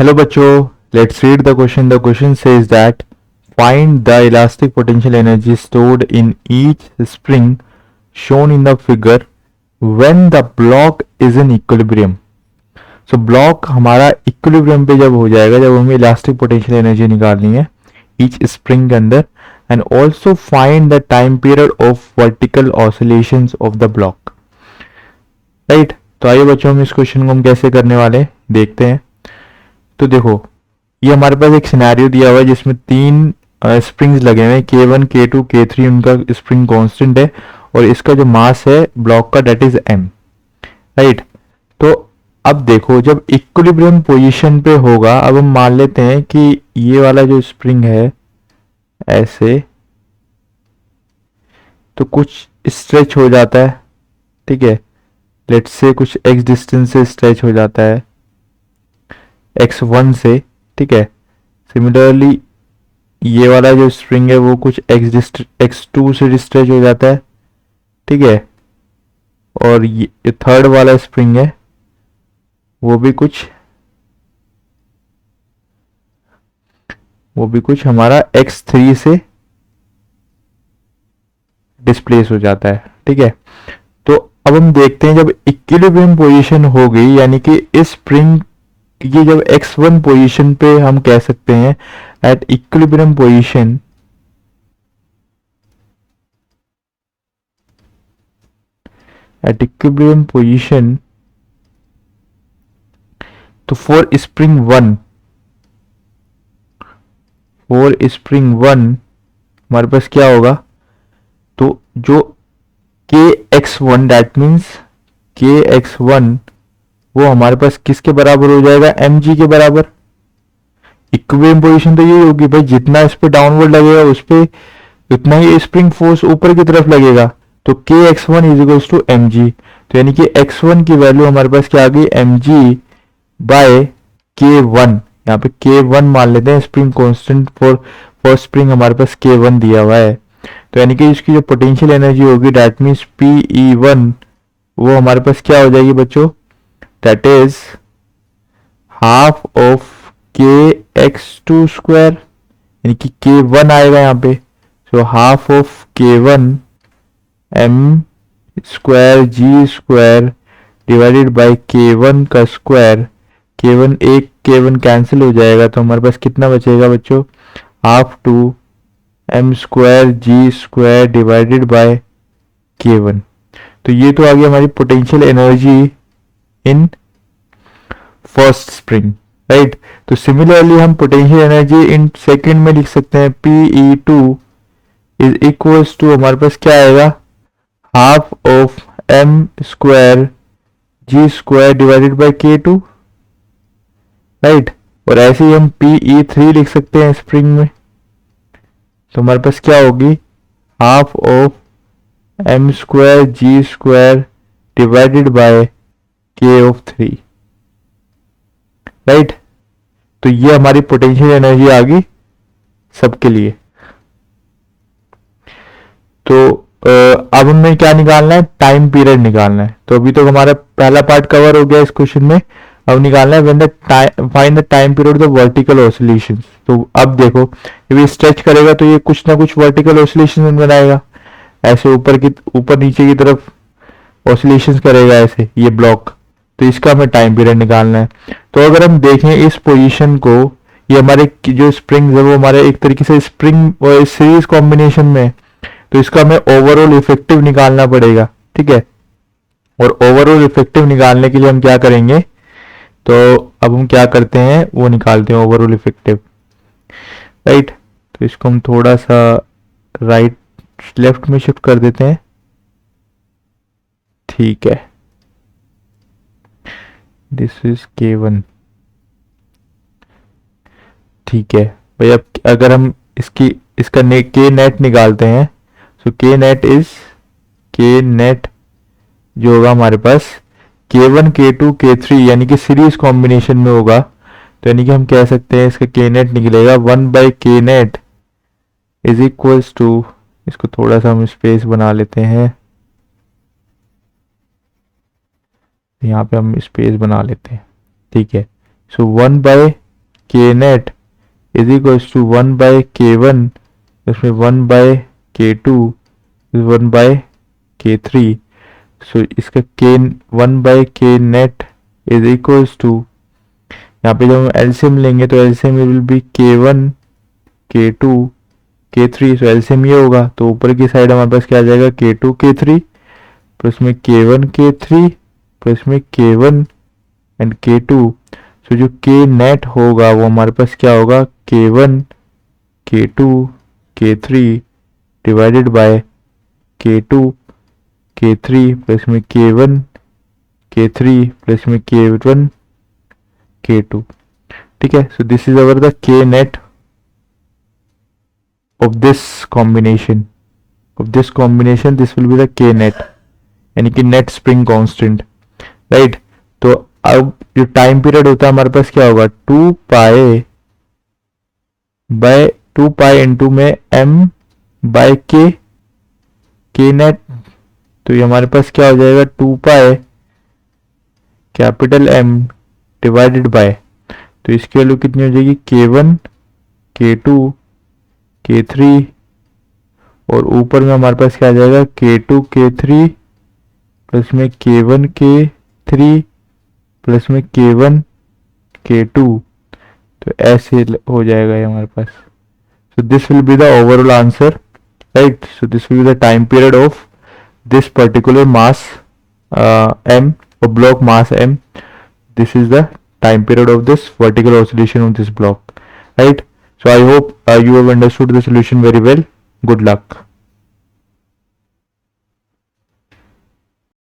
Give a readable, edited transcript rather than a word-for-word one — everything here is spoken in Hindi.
Hello बच्चों, let's read the question. The question says that find the elastic potential energy stored in each spring shown in the figure when the block is in equilibrium. So block हमारा equilibrium पे जब हो जाएगा, जब हमें elastic potential energy निकालनी है each spring के अंदर, and also find the time period of vertical oscillations of the block. Right? तो आइए बच्चों, हम इस क्वेश्चन को हम कैसे करने वाले हैं देखते हैं. तो देखो, ये हमारे पास एक सिनेरियो दिया हुआ है जिसमें तीन स्प्रिंग्स लगे हुए हैं, K1 K2 K3. उनका स्प्रिंग कांस्टेंट है और इसका जो मास है ब्लॉक का डेट इज m. राइट. तो अब देखो, जब इक्विलिब्रियम पोजीशन पे होगा, अब हम मान लेते हैं कि ये वाला जो स्प्रिंग है ऐसे तो कुछ स्ट्रेच हो जाता है. ठीक है, लेट्स से कुछ x डिस्टेंस से स्ट्रेच हो जाता है x1 से. ठीक है, सिमिलरली ये वाला जो स्प्रिंग है वो कुछ x2 से स्ट्रेच हो जाता है. ठीक है, और ये थर्ड वाला स्प्रिंग है वो भी कुछ हमारा x3 से डिस्प्लेस हो जाता है. ठीक है, तो अब हम देखते हैं जब इक्विलिब्रियम पोजीशन हो गई, यानी कि इस स्प्रिंग ये जब x1 पोजीशन पे हम कह सकते हैं एट इक्विलिब्रियम पोजीशन, तो फॉर स्प्रिंग वन हमारे पास क्या होगा, तो जो kx1 दैट मीन्स kx1 वो हमारे पास किसके बराबर हो जाएगा, mg के बराबर. इक्विलिब्रियम पोजीशन तो ये होगी भाई, जितना इस पे डाउनवर्ड लगेगा उस पे उतना ही स्प्रिंग फोर्स ऊपर की तरफ लगेगा. तो kx1 is equals to mg. तो यानी कि x1 की वैल्यू हमारे पास क्या आ गई, mg बाय k1. यहाँ पे k1 मान लेते हैं, spring constant for first spring हमारे पास k1 दिया हुआ है. तो यानी कि इसकी जो पोटेंशियल एनर्जी होगी दैट मीन्स PE1 वो हमारे पास क्या हो जाएगी बच्चों, that is half of kx2 square, यानी कि k1 आएगा यहाँ पे. So half of k1 m square g square divided by k1 का स्क्वायर. k1 कैंसिल हो जाएगा तो हमारे पास कितना बचेगा बच्चों, half to m square g square divided by k1. तो ये तो आ गई हमारी potential energy in first spring. Right. तो सिमिलरली हम पोटेंशियल एनर्जी इन सेकंड में लिख सकते हैं, PE2 इज इक्वल्स टू हमारे पास क्या आएगा, half of m square g square divided bye k2. Right. और ऐसे ही हम PE3 लिख सकते हैं स्प्रिंग में. तो हमारे पास क्या होगी, half of m square g square divided bye k of 3. Right. तो ये हमारी पोटेंशियल एनर्जी आ गई सबके लिए. तो अब हमें क्या निकालना है, टाइम पीरियड निकालना है. तो अभी तो हमारा पहला पार्ट कवर हो गया इस क्वेश्चन में. अब निकालना है find the time period of the vertical oscillations. तो अब देखो, जब ये स्ट्रेच करेगा तो ये कुछ ना कुछ वर्टिकल ऑसिलेशन बनाएगा, ऐसे ऊपर नीचे की तरफ ऑसिलेशंस करेगा ऐसे ये ब्लॉक. तो इसका हमें टाइम पीरियड निकालना है. तो अगर हम देखें इस पोजीशन को, ये हमारे जो स्प्रिंग्स है वो हमारे एक तरीके से स्प्रिंग और सीरीज कॉम्बिनेशन में, तो इसका हमें ओवरऑल इफेक्टिव निकालना पड़ेगा. ठीक है, और ओवरऑल इफेक्टिव निकालने के लिए हम क्या करेंगे, तो अब हम क्या करते हैं वो निकालते हैं ओवरऑल इफेक्टिव. राइट. तो इसको हम थोड़ा सा राइट लेफ्ट में शिफ्ट कर देते हैं. ठीक है, दिस इज k1. ठीक है भाई. अब अगर हम इसका k नेट निकालते हैं, सो k नेट जो होगा हमारे पास k1 k2 k3 यानी कि सीरीज कॉम्बिनेशन में होगा. तो यानी कि हम कह सकते हैं इसका k नेट निकलेगा 1 by k net is equals to, इसको थोड़ा सा हम स्पेस बना लेते हैं, यहाँ पे हम स्पेस बना लेते हैं. ठीक है, so 1 by K net is equals to 1/k1, इसमें 1/k2 इज 1/k3। सो इसका k 1/k net is equals to, यहाँ पे जब हम एलसीएम लेंगे तो LCM will be k1 k2 k3। So LCM ये होगा, तो ऊपर की साइड हमारे पास क्या आ जाएगा, k2 k3 प्लस में k1 k3 प्लस में k1 एंड k2। सो जो k नेट होगा वो हमारे पास क्या होगा, k1 k2 k3 divided by k2 k3 plus में k1 k3 प्लस में k1 k2। ठीक है, so this is our the k net of this combination, this will be the k net, यानी कि नेट स्प्रिंग कांस्टेंट, राइट। तो अब जो टाइम पीरियड होता है हमारे पास क्या होगा, 2 पाई इंटू में m बाय k नेट। तो ये हमारे पास क्या हो जाएगा, 2 pi capital M divided by, तो इसकी वैल्यू कितनी हो जाएगी, k1 k2 k3 और ऊपर में हमारे पास क्या आ जाएगा, k2 k3 प्लस में k1 k3 प्लस में k1 k2। तो ऐसे हो जाएगा ये हमारे पास। So this will be the overall answer, right. So this will be the time period of this particular mass m or block mass m. This is the time period of this vertical oscillation of this block, right? So I hope you have understood the solution very well. Good luck.